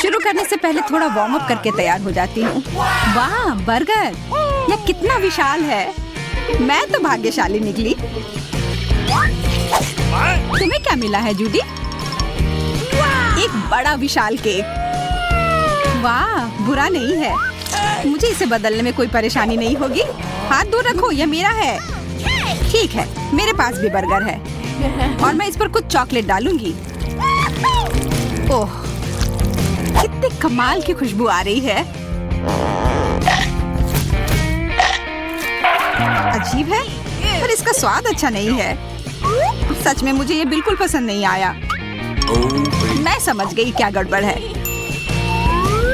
शुरू करने से पहले थोड़ा वार्म अप करके तैयार हो जाती हूँ। वाह, बर्गर! यह कितना विशाल है। मैं तो भाग्यशाली निकली। तुम्हें क्या मिला है जूडी? एक बड़ा विशाल केक। वाह, बुरा नहीं है। मुझे इसे बदलने में कोई परेशानी नहीं होगी। हाथ दूर रखो, यह मेरा है। ठीक है, मेरे पास भी बर्गर है और मैं इस पर कुछ चॉकलेट डालूंगी। ओह, कितनी कमाल की खुशबू आ रही है। अजीब है, पर इसका स्वाद अच्छा नहीं है। सच में मुझे ये बिल्कुल पसंद नहीं आया। मैं समझ गई क्या गड़बड़ है।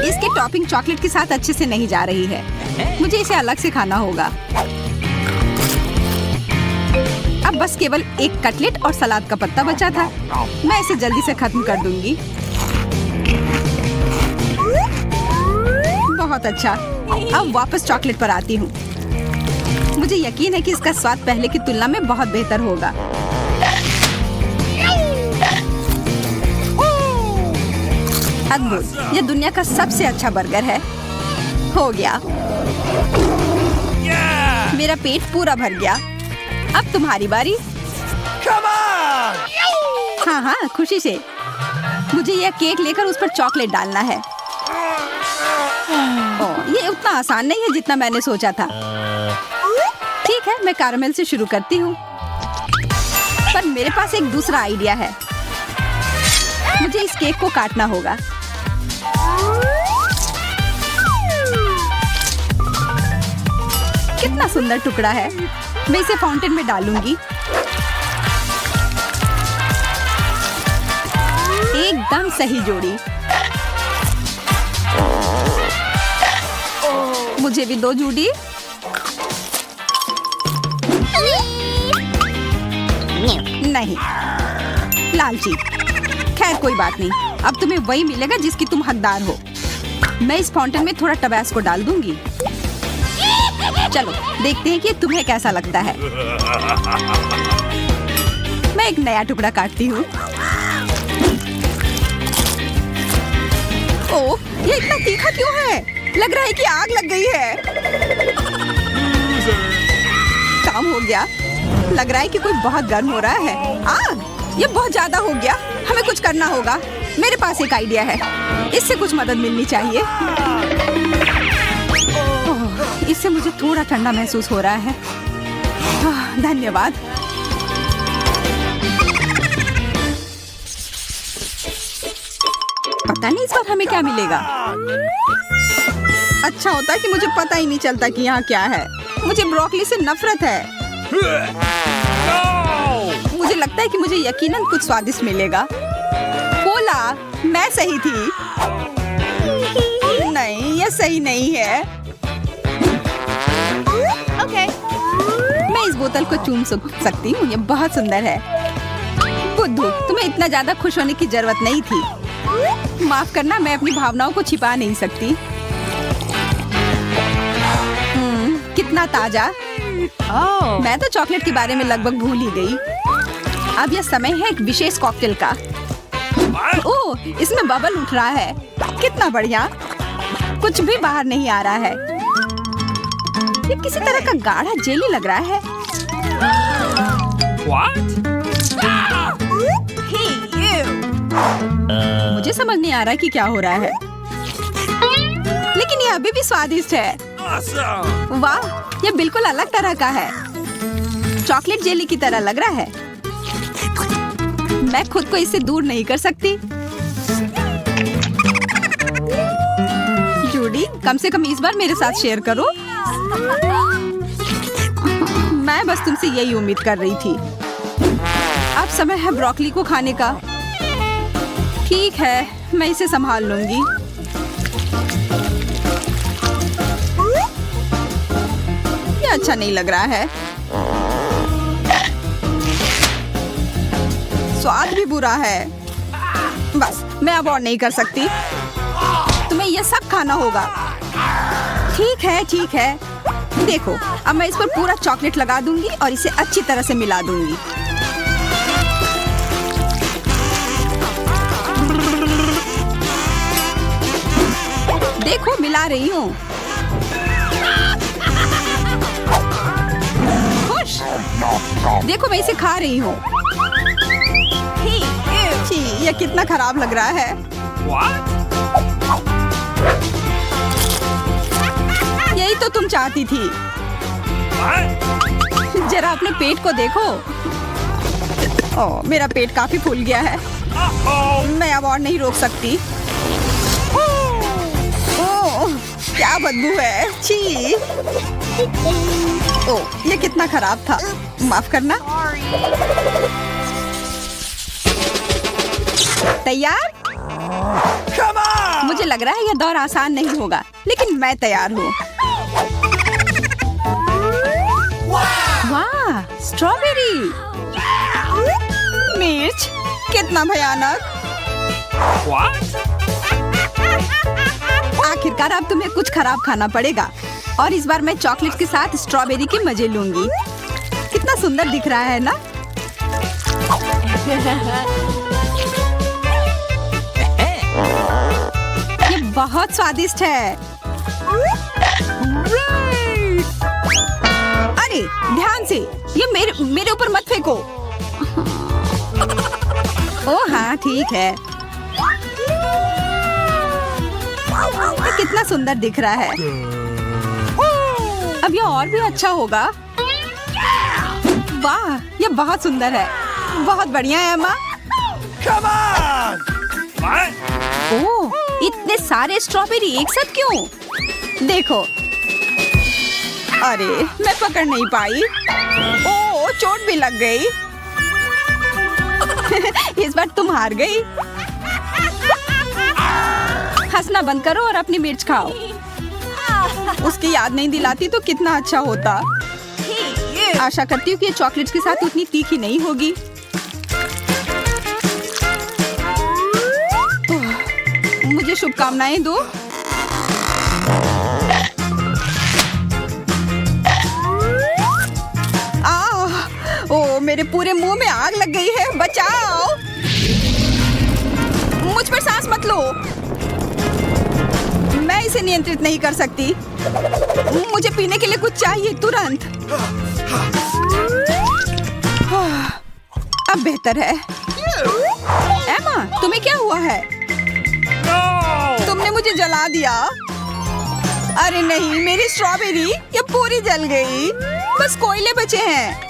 इसकी टॉपिंग चॉकलेट के साथ अच्छे से नहीं जा रही है। मुझे इसे अलग से खाना होगा। अब बस केवल एक कटलेट और सलाद का पत्ता बचा था। मैं इसे जल्दी से खत्म कर दूंगी। बहुत अच्छा। अब वापस चॉकलेट पर आती हूँ। मुझे यकीन है कि इसका स्वाद पहले की तुलना में बहुत बेहतर होगा। अद्भुत! यह दुनिया का सबसे अच्छा बर्गर है। हो गया। मेरा पेट पूरा भर गया। अब तुम्हारी बारी। हाँ हाँ, खुशी से। मुझे यह केक लेकर उस पर चॉकलेट डालना है। ओह, ये उतना आसान नहीं है जितना मैंने सोचा था। ठीक है, मैं कैरामेल से शुरू करती हूँ। पर मेरे पास एक दूसरा आइडिया है। मुझे इस केक को काटना होगा। कितना सुंदर टुकड़ा है। मैं इसे फाउंटेन में डालूंगी। एकदम सही जोड़ी। मुझे भी दो जूडी। नहीं, लालची। खैर कोई बात नहीं। अब तुम्हें वही मिलेगा जिसकी तुम हकदार हो। मैं इस फाउंटेन में थोड़ा टबास्को डाल दूंगी। चलो देखते हैं कि तुम्हें कैसा लगता है। मैं एक नया टुकड़ा काटती हूँ। ओह, ये इतना तीखा क्यों है? लग रहा है कि आग लग गई है। काम हो गया। लग रहा है कि कोई बहुत गर्म हो रहा है। आग! ये बहुत ज्यादा हो गया। हमें कुछ करना होगा। मेरे पास एक आइडिया है। इससे कुछ मदद मिलनी चाहिए। ओह, इससे मुझे थोड़ा ठंडा महसूस हो रहा है। धन्यवाद। पता नहीं इस बार हमें क्या मिलेगा। अच्छा होता है कि मुझे पता ही नहीं चलता कि यहाँ क्या है। मुझे ब्रोकली से नफरत है। मुझे लगता है कि मुझे यकीनन कुछ स्वादिष्ट मिलेगा। बोला, मैं सही थी। नहीं, यह सही नहीं है। ओके। मैं इस बोतल को चूम सकती हूँ। यह बहुत सुंदर है। बुद्धू, तुम्हें इतना ज्यादा खुश होने की जरूरत नहीं थी। माफ करना, मैं अपनी भावनाओं को छिपा नहीं सकती। कितना ताजा। मैं तो चॉकलेट के बारे में लगभग भूल ही गई। अब यह समय है एक विशेष कॉकटेल का। ओह, इसमें बबल उठ रहा है। कितना बढ़िया। कुछ भी बाहर नहीं आ रहा है। ये किसी तरह का गाढ़ा जेली लग रहा है। मुझे समझ नहीं आ रहा कि क्या हो रहा है, लेकिन ये अभी भी स्वादिष्ट है। वाह, ये बिल्कुल अलग तरह का है। चॉकलेट जेली की तरह लग रहा है। मैं खुद को इससे दूर नहीं कर सकती। जूडी, कम से कम इस बार मेरे साथ शेयर करो। मैं बस तुमसे यही उम्मीद कर रही थी। अब समय है ब्रोकली को खाने का। ठीक है, मैं इसे संभाल लूंगी। ये अच्छा नहीं लग रहा है। स्वाद भी बुरा है। बस, मैं अब और नहीं कर सकती। तुम्हें यह सब खाना होगा। ठीक है, ठीक है। देखो, अब मैं इस पर पूरा चॉकलेट लगा दूंगी और इसे अच्छी तरह से मिला दूंगी। देखो मिला रही हूँ। खुश। देखो मैं इसे खा रही हूँ। छी, ये कितना खराब लग रहा है। यही तो तुम चाहती थी। जरा अपने पेट को देखो। ओह, मेरा पेट काफी फूल गया है। मैं अब और नहीं रोक सकती। ओह, क्या बदबू है। छी। ओह, ये कितना खराब था। माफ करना। तैयार? मुझे लग रहा है यह दौर आसान नहीं होगा, लेकिन मैं तैयार हूँ। वाह, स्ट्रॉबेरी। मिर्च, कितना भयानक। आखिरकार अब तुम्हें कुछ खराब खाना पड़ेगा, और इस बार मैं चॉकलेट के साथ स्ट्रॉबेरी के मजे लूंगी। कितना सुंदर दिख रहा है ना? ये बहुत स्वादिष्ट है। अरे ध्यान से, ये मेरे ऊपर मत फेंको। ओह हाँ, ठीक है। ये कितना सुंदर दिख रहा है। अब ये और भी अच्छा होगा। वाह, ये बहुत सुंदर है। बहुत बढ़िया है अम्मा। ओह, इतने सारे स्ट्रॉबेरी एक साथ क्यों? देखो। अरे मैं पकड़ नहीं पाई। ओह, चोट भी लग गई। इस बार तुम हार गई। हंसना बंद करो और अपनी मिर्च खाओ। उसकी याद नहीं दिलाती तो कितना अच्छा होता। आशा करती हूँ कि ये चॉकलेट के साथ उतनी तीखी नहीं होगी। मुझे शुभकामनाएं दो। ओह, मेरे पूरे मुंह में आग लग गई है। बचाओ। मुझ पर सांस मत लो। मैं इसे नियंत्रित नहीं कर सकती। मुझे पीने के लिए कुछ चाहिए तुरंत। अब बेहतर है। एमा, तुम्हें क्या हुआ है? तुमने मुझे जला दिया। अरे नहीं, मेरी स्ट्रॉबेरी ये पूरी जल गई। बस कोयले बचे हैं।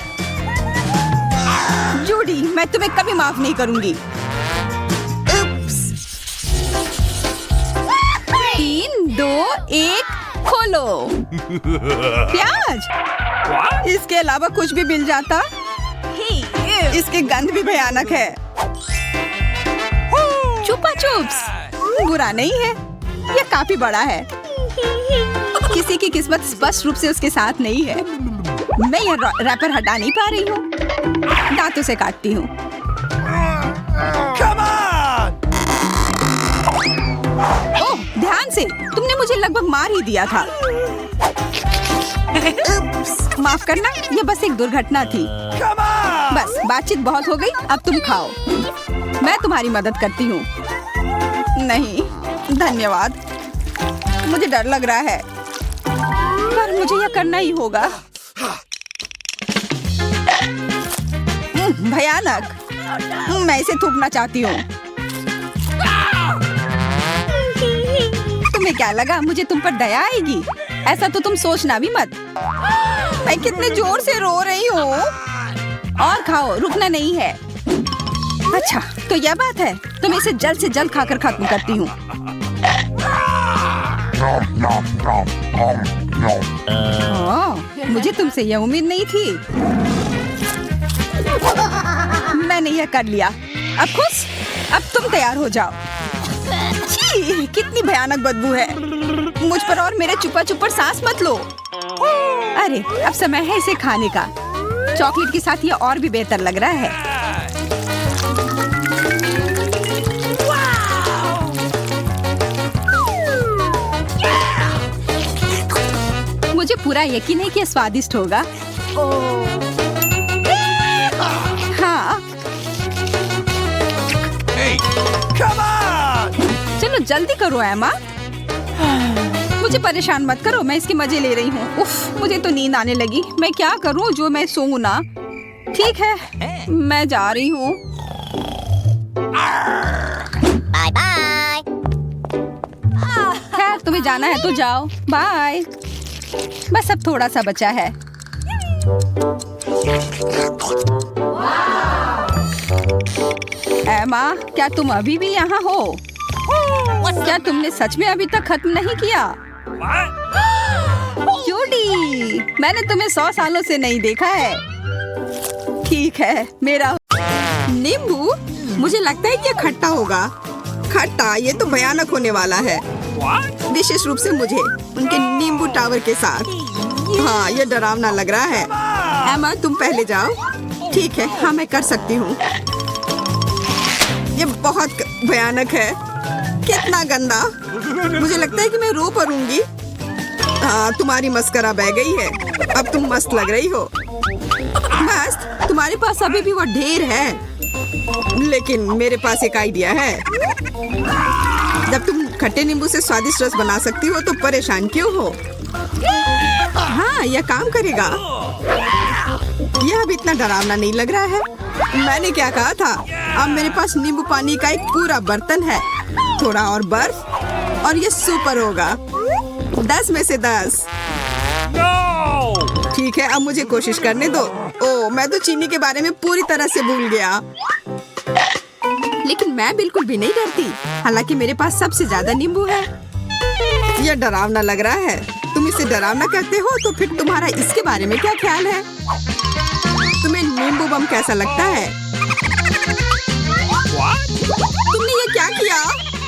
जूडी, मैं तुम्हें कभी माफ नहीं करूंगी। 3, 2, 1, खोलो। प्याज? इसके अलावा कुछ भी मिल जाता। इसकी गंध भी भयानक है। चुपा चुप्स बुरा नहीं है, यह काफी बड़ा है। किसी की किस्मत स्पष्ट रूप से उसके साथ नहीं है। मैं यह रैपर हटा नहीं पा रही हूँ। दांतों से काटती हूँ। ओह, ध्यान से, तुमने मुझे लगभग मार ही दिया था। माफ करना, यह बस एक दुर्घटना थी। बस बातचीत बहुत हो गई, अब तुम खाओ। मैं तुम्हारी मदद करती हूँ। नहीं, धन्यवाद। मुझे डर लग रहा है, पर मुझे यह करना ही होगा। भयानक। मैं इसे थूकना चाहती हूँ। तुम्हें क्या लगा मुझे तुम पर दया आएगी? ऐसा तो तुम सोचना भी मत। मैं कितने जोर से रो रही हूँ। और खाओ, रुकना नहीं है। अच्छा, तो यह बात है। तो मैं इसे जल्द से जल्द खाकर खत्म करती हूँ। मुझे तुमसे यह उम्मीद नहीं थी। मैंने यह कर लिया। अब खुश? अब तुम तैयार हो जाओ। छी, कितनी भयानक बदबू है। मुझ पर और मेरे चुपा चुप पर सांस मत लो। अरे, अब समय है इसे खाने का। चॉकलेट के साथ यह और भी बेहतर लग रहा है। मुझे पूरा यकीन है कि यह स्वादिष्ट होगा। हाँ। Come on! चलो जल्दी करो एमा। मुझे परेशान मत करो, मैं इसके मजे ले रही हूँ। उफ, मुझे तो नींद आने लगी। मैं क्या करूँ जो मैं सोऊं ना। ठीक है, मैं जा रही हूँ। Bye bye. खैर, तुम्हें जाना है तो जाओ। बाय। बस अब थोड़ा सा बचा है। एमा, क्या तुम अभी भी यहाँ हो? क्या तुमने सच में अभी तक खत्म नहीं किया? जूडी, मैंने तुम्हें 100 सालों से नहीं देखा है। ठीक है, मेरा नींबू। मुझे लगता है कि ये खट्टा होगा। खट्टा, ये तो भयानक होने वाला है, विशेष रूप से मुझे उनके नींबू टावर के साथ। हाँ, ये डरावना लग रहा है। एमा, तुम पहले जाओ। ठीक है, हाँ, मैं कर सकती हूँ। ये बहुत भयानक है। कितना गंदा। मुझे लगता है कि मैं रो पड़ूंगी। हाँ, तुम्हारी मस्करा बह गई है। अब तुम मस्त लग रही हो। मस्त? तुम्हारे पास अभी भी वो ढेर है। लेकिन मेरे पास एक आइडिया है। जब तुम खट्टे नींबू से स्वादिष्ट रस बना सकती हो तो परेशान क्यों हो? हाँ, यह काम करेगा। यह अब इतना डरावना नहीं लग रहा है। मैंने क्या कहा था? अब मेरे पास नींबू पानी का एक पूरा बर्तन है, थोड़ा और बर्फ, और ये सुपर होगा। 10 में से 10। ठीक है, अब मुझे कोशिश करने दो। ओह, मैं तो चीनी के बारे में पूरी तरह से भूल गया। लेकिन मैं बिल्कुल भी नहीं डरती, हालांकि मेरे पास सबसे ज्यादा नींबू है। यह डरावना लग रहा है। तुम इसे डरावना कहते हो, तो फिर तुम्हारा इसके बारे में क्या ख्याल है? तुम्हें नींबू बम कैसा लगता है? तुमने ये क्या किया?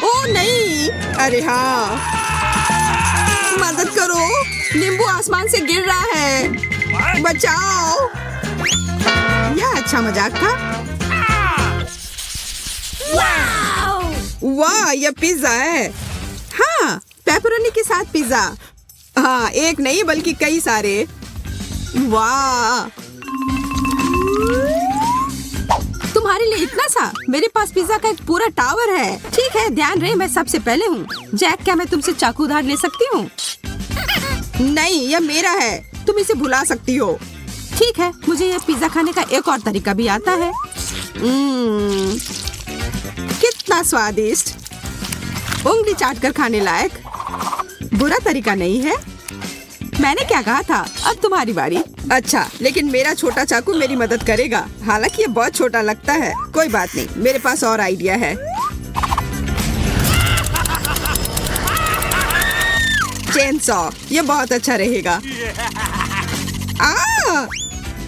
ओह नहीं! अरे हाँ, मदद करो, नींबू आसमान से गिर रहा है। बचाओ! यह अच्छा मजाक था। वाह, यह पिज्जा है। हाँ, पेपरोनी के साथ पिज्जा। हाँ, एक नहीं बल्कि कई सारे। वाह, तुम्हारे लिए इतना सा? मेरे पास पिज्जा का एक पूरा टावर है। ठीक है, ध्यान रहे मैं सबसे पहले हूँ। जैक, क्या मैं तुमसे चाकू उधार ले सकती हूँ? नहीं, यह मेरा है। तुम इसे भुला सकती हो। ठीक है, मुझे यह पिज्जा खाने का एक और तरीका भी आता है। कितना स्वादिष्ट, उंगली चाटकर खाने लायक। बुरा तरीका नहीं है। मैंने क्या कहा था? अब तुम्हारी बारी। अच्छा, लेकिन मेरा छोटा चाकू मेरी मदद करेगा। हालांकि ये बहुत छोटा लगता है। कोई बात नहीं, मेरे पास और आइडिया है। चेन सॉ, ये बहुत अच्छा रहेगा।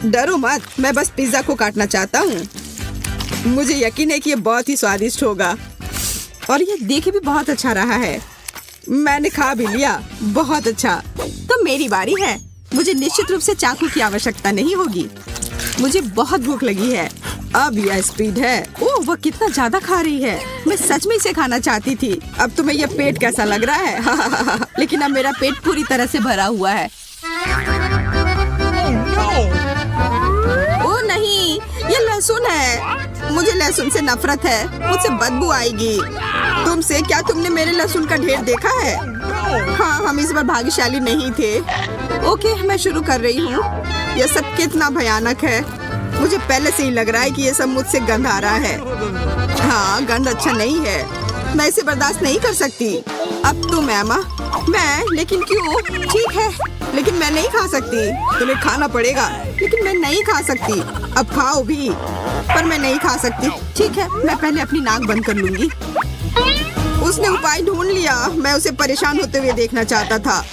डरो मत, मैं बस पिज्जा को काटना चाहता हूँ। मुझे यकीन है कि ये बहुत ही स्वादिष्ट होगा और ये देखे भी बहुत अच्छा रहा है। मैंने खा भी लिया। बहुत अच्छा। तो मेरी बारी है। मुझे निश्चित रूप से चाकू की आवश्यकता नहीं होगी। मुझे बहुत भूख लगी है। अब यह स्पीड है। ओह, वह कितना ज्यादा खा रही है। मैं सच में इसे खाना चाहती थी। अब तुम्हें यह पेट कैसा लग रहा है? लेकिन अब मेरा पेट पूरी तरह से भरा हुआ है। ओह नहीं, ये लहसुन है। मुझे लहसुन से नफरत है। मुझसे बदबू आएगी। तुमसे? क्या तुमने मेरे लहसुन का ढेर देखा है? हाँ, हम इस बार भाग्यशाली नहीं थे। ओके, मैं शुरू कर रही हूँ। यह सब कितना भयानक है। मुझे पहले से ही लग रहा है कि ये सब मुझसे गंध आ रहा है। हाँ, गंध अच्छा नहीं है। मैं इसे बर्दाश्त नहीं कर सकती। अब तुम एमा। मैं? लेकिन क्यों? ठीक है, लेकिन मैं नहीं खा सकती। तुम्हें खाना पड़ेगा। लेकिन मैं नहीं खा सकती। अब खाओ भी, पर मैं नहीं खा सकती। ठीक है, मैं पहले अपनी नाक बंद कर लूंगी। उसने उपाय ढूंढ लिया। मैं उसे परेशान होते हुए देखना चाहता था।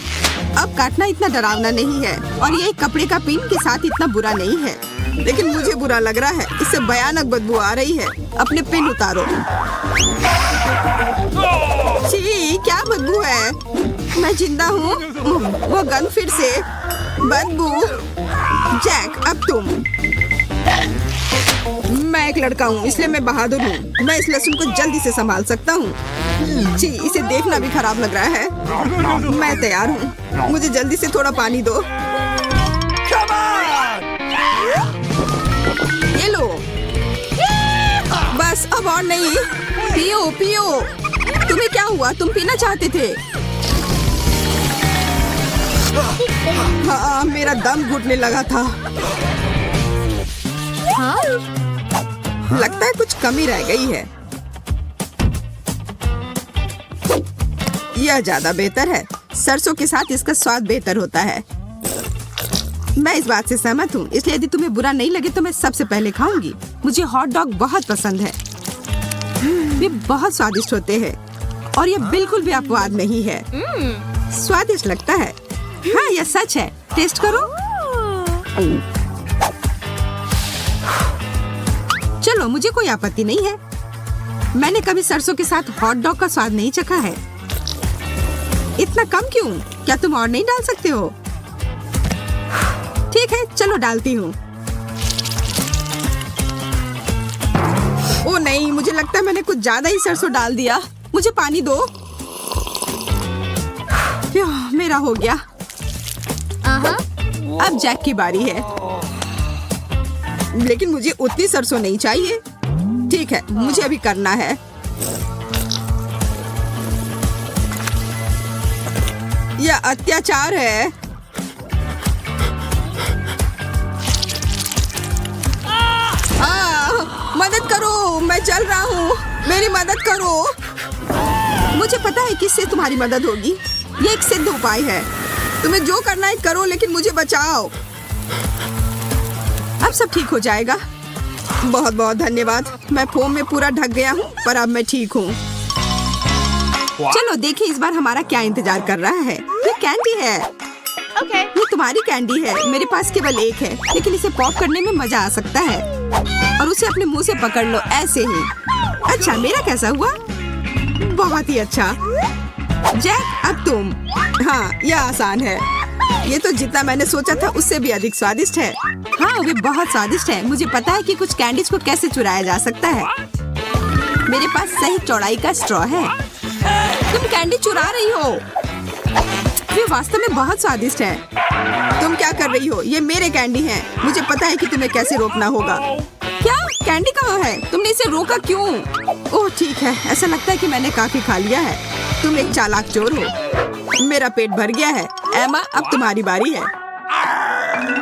अब काटना इतना डरावना नहीं है और ये कपड़े का पिन के साथ इतना बुरा नहीं है। लेकिन मुझे बुरा लग रहा है। इससे भयानक बदबू आ रही है। अपने पिन उतारो। छी, क्या बदबू है। मैं जिंदा हूँ। वो गंध फिर से। बदबू। जैक, अब तुम। मैं एक लड़का हूँ, इसलिए मैं बहादुर हूँ। मैं इस लहसुन को जल्दी से संभाल सकता हूँ। जी, इसे देखना भी खराब लग रहा है। मैं तैयार हूँ। मुझे जल्दी से थोड़ा पानी दो। ये लो। बस, अब और नहीं। पियो पियो। तुम्हें क्या हुआ? तुम पीना चाहते थे। हाँ, मेरा दम घुटने लगा था। लगता है कुछ कमी रह गई है। यह ज्यादा बेहतर है। सरसों के साथ इसका स्वाद बेहतर होता है। मैं इस बात से सहमत हूँ, इसलिए यदि तुम्हें बुरा नहीं लगे तो मैं सबसे पहले खाऊंगी। मुझे हॉट डॉग बहुत पसंद है। वे बहुत स्वादिष्ट होते हैं और यह बिल्कुल भी अपवाद नहीं है। स्वादिष्ट लगता है। हाँ, यह सच है। टेस्ट करो। चलो, मुझे कोई आपत्ति नहीं है। मैंने कभी सरसों के साथ हॉट डॉग का स्वाद नहीं चखा है। इतना कम क्यों? क्या तुम और नहीं डाल सकते हो? ठीक है, चलो डालती हूँ। ओ नहीं, मुझे लगता है मैंने कुछ ज्यादा ही सरसों डाल दिया। मुझे पानी दो। मेरा हो गया। अब जैक की बारी है। लेकिन मुझे उतनी सरसों नहीं चाहिए। ठीक है, मुझे अभी करना है। यह अत्याचार है। मदद करो, मैं जल रहा हूँ। मेरी मदद करो। मुझे पता है कि इससे तुम्हारी मदद होगी। ये एक सिद्ध उपाय है। तुम्हें जो करना है करो, लेकिन मुझे बचाओ। अब सब ठीक हो जाएगा। बहुत बहुत धन्यवाद। मैं फोम में पूरा ढक गया हूँ, पर अब मैं ठीक हूँ। चलो देखें इस बार हमारा क्या इंतजार कर रहा है। ये कैंडी है। ये तुम्हारी कैंडी है। मेरे पास केवल एक है, लेकिन इसे पॉप करने में मजा आ सकता है। और उसे अपने मुंह से पकड़ लो, ऐसे ही। अच्छा, मेरा कैसा हुआ? बहुत ही अच्छा। जैक, अब तुम। हाँ, यह आसान है। ये तो जितना मैंने सोचा था उससे भी अधिक स्वादिष्ट है। हाँ, वे बहुत स्वादिष्ट है। मुझे पता है कि कुछ कैंडीज को कैसे चुराया जा सकता है। मेरे पास सही चौड़ाई का स्ट्रॉ है। तुम कैंडी चुरा रही हो। ये वास्तव में बहुत स्वादिष्ट है। तुम क्या कर रही हो? ये मेरे कैंडी हैं। मुझे पता है कि तुम्हें कैसे रोकना होगा। क्या? कैंडी कहाँ है? तुमने इसे रोका क्यों? ओह ठीक है, ऐसा लगता है कि मैंने काफी खा लिया है। तुम एक चालाक चोर हो। मेरा पेट भर गया है। एमा, अब तुम्हारी बारी है।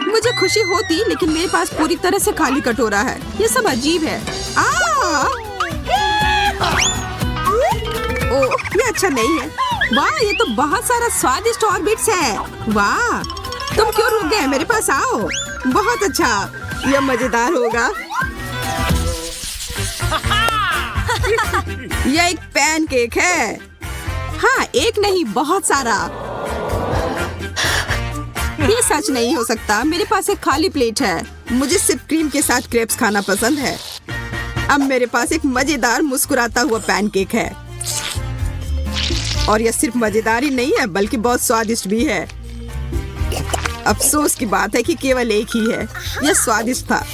मुझे खुशी होती, लेकिन मेरे पास पूरी तरह से खाली कटोरा है। ये सब अजीब है। ओह, ये अच्छा नहीं है। वाह, ये तो बहुत सारा स्वादिष्ट ऑर्बिट्स है। वाह, तुम क्यों रुक गए? मेरे पास आओ। बहुत अच्छा, यह मजेदार होगा। यह एक पैनकेक है। हाँ, एक नहीं, बहुत सारा। ये सच नहीं हो सकता। मेरे पास एक खाली प्लेट है। मुझे सिर्फ क्रीम के साथ क्रेप्स खाना पसंद है। अब मेरे पास एक मजेदार मुस्कुराता हुआ पैनकेक है। और यह सिर्फ मजेदार ही नहीं है, बल्कि बहुत स्वादिष्ट भी है। अफसोस की बात है कि केवल एक ही है। यह स्वादिष्ट था।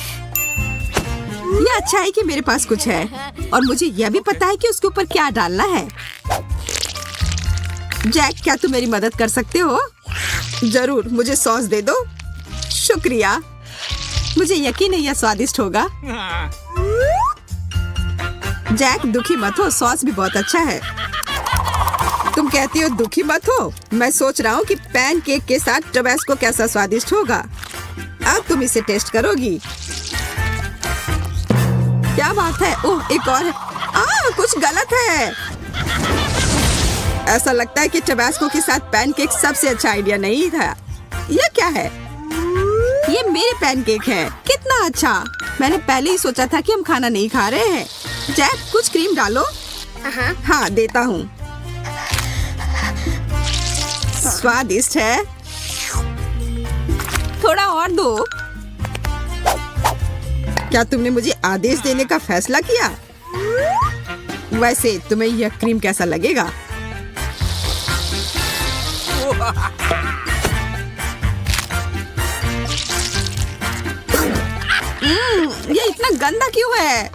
यह अच्छा है कि मेरे पास कुछ है, और मुझे यह भी पता है कि उसके ऊपर क्या डालना है। जैक, क्या तुम मेरी मदद कर सकते हो? जरूर, मुझे सॉस दे दो। शुक्रिया। मुझे यकीन है यह स्वादिष्ट होगा। जैक, दुखी मत हो, सॉस भी बहुत अच्छा है। तुम कहती हो दुखी मत हो? मैं सोच रहा हूँ कि पैनकेक के साथ टबैस्को कैसा स्वादिष्ट होगा। अब तुम इसे टेस्ट करोगी। क्या बात है? ओह, एक और है। कुछ गलत है। ऐसा लगता है कि टबैस्को के साथ पैनकेक सबसे अच्छा आइडिया नहीं था। यह क्या है? ये मेरे पैनकेक है। कितना अच्छा। मैंने पहले ही सोचा था कि हम खाना नहीं खा रहे हैं। जैक, कुछ क्रीम डालो। हाँ, देता हूँ। स्वादिष्ट है। थोड़ा और दो। क्या तुमने मुझे आदेश देने का फैसला किया? वैसे तुम्हें यह क्रीम कैसा लगेगा? ये इतना गंदा क्यों है?